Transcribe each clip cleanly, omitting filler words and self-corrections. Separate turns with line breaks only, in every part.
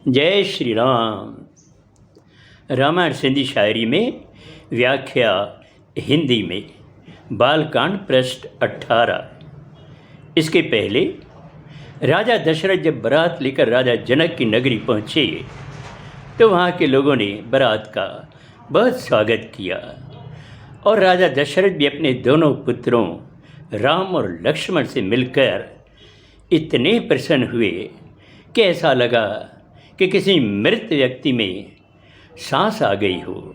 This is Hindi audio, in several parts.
जय श्री राम। रामायण सिंधी शायरी में व्याख्या हिंदी में बालकांड पृष्ठ 18। इसके पहले राजा दशरथ जब बारात लेकर राजा जनक की नगरी पहुँचे तो वहाँ के लोगों ने बारात का बहुत स्वागत किया और राजा दशरथ भी अपने दोनों पुत्रों राम और लक्ष्मण से मिलकर इतने प्रसन्न हुए कि ऐसा लगा कि किसी मृत व्यक्ति में सांस आ गई हो।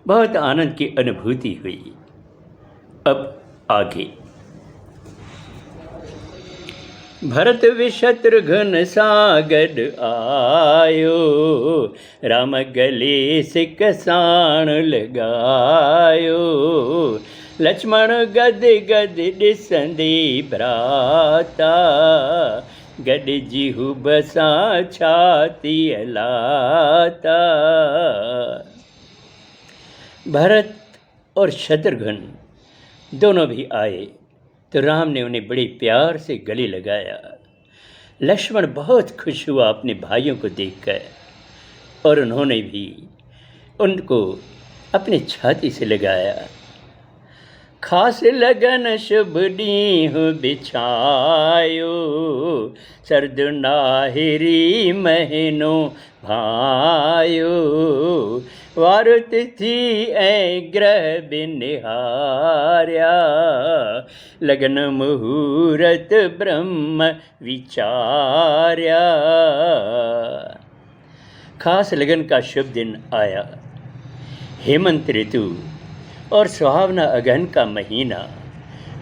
बहुत आनंद की अनुभूति हुई। अब आगे। भरत विशत्रुघ्न सागड आयो, राम गले सिक साण लगायो। लक्ष्मण गद गद ॾिसंदे भ्राता, गड जिहु बसा छाती लाता। भरत और शत्रुघ्न दोनों भी आए तो राम ने उन्हें बड़े प्यार से गले लगाया। लक्ष्मण बहुत खुश हुआ अपने भाइयों को देखकर और उन्होंने भी उनको अपनी छाती से लगाया। खास लगन शुभ नीहु बिछायो, सर्द नाहिरी महीनो भायो। वारुत थी ऐ ग्रह बिनिहार्या, लगन मुहूर्त ब्रह्म विचार्या। खास लगन का शुभ दिन आया। हेमंत ऋतु और सुहावना अगहन का महीना,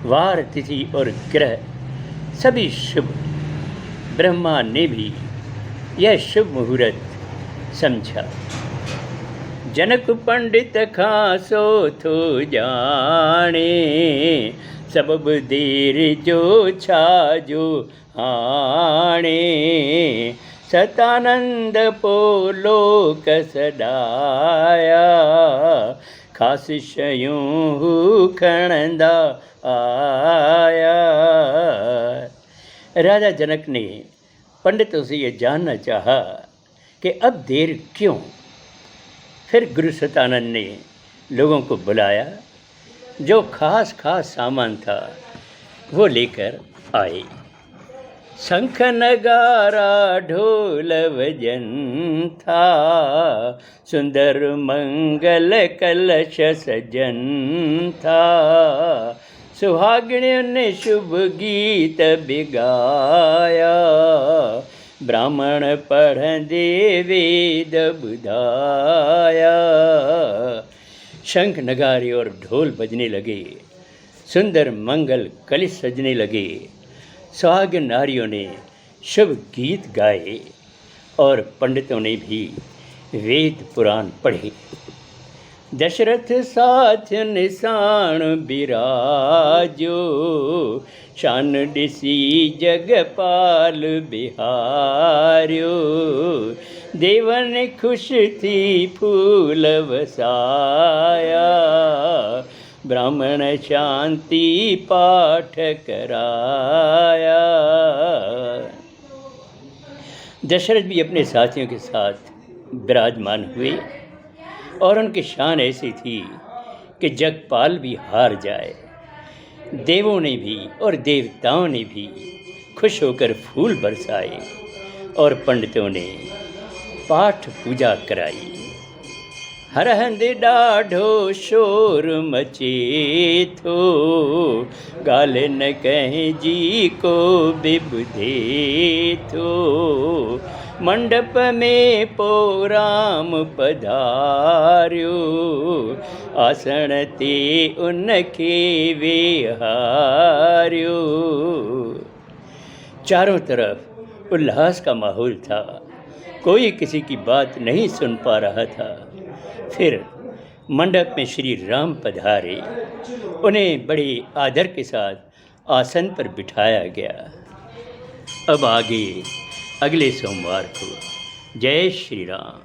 वार तिथि और ग्रह सभी शुभ। ब्रह्मा ने भी यह शुभ मुहूर्त समझा। जनक पंडित खासो थो जाने, सबब देर जो छाजो हाणे। सतानंद पोलोक सदाया, खास शयूं खणंदा आया। राजा जनक ने पंडितों से यह जानना चाहा कि अब देर क्यों। फिर गुरु सतानंद ने लोगों को बुलाया। जो खास सामान था वो लेकर आए। शंख नगारा ढोल वजन था, सुंदर मंगल कलश सजन था। सुहागिणियों ने शुभ गीत बिगाया, ब्राह्मण पढ़ंदे वेद बुधाया। शंख नगारे और ढोल बजने लगे, सुंदर मंगल कलश सजने लगे। सुहागिन नारियों ने शुभ गीत गाए और पंडितों ने भी वेद पुराण पढ़े। दशरथ साथ निशान बिराजो, शान दिसी जगपाल बिहार्यो। देवन खुश थी फूल वसाया, ब्राह्मण शांति पाठ कराया। दशरथ भी अपने साथियों के साथ विराजमान हुए और उनकी शान ऐसी थी कि जगपाल भी हार जाए। देवों ने भी और देवताओं ने भी खुश होकर फूल बरसाए और पंडितों ने पाठ पूजा कराई। हर हंध ॾाढो शोर मचे थो, ॻाल्हि न कंहिं जी को बि ॿुधे थो। मंडप में पोइ राम पधारियो, आसन ते उनखे वेहारियो। चारों तरफ उल्लास का माहौल था। कोई किसी की बात नहीं सुन पा रहा था। फिर मंडप में श्री राम पधारे। उन्हें बड़े आदर के साथ आसन पर बिठाया गया। अब आगे अगले सोमवार को। जय श्री राम।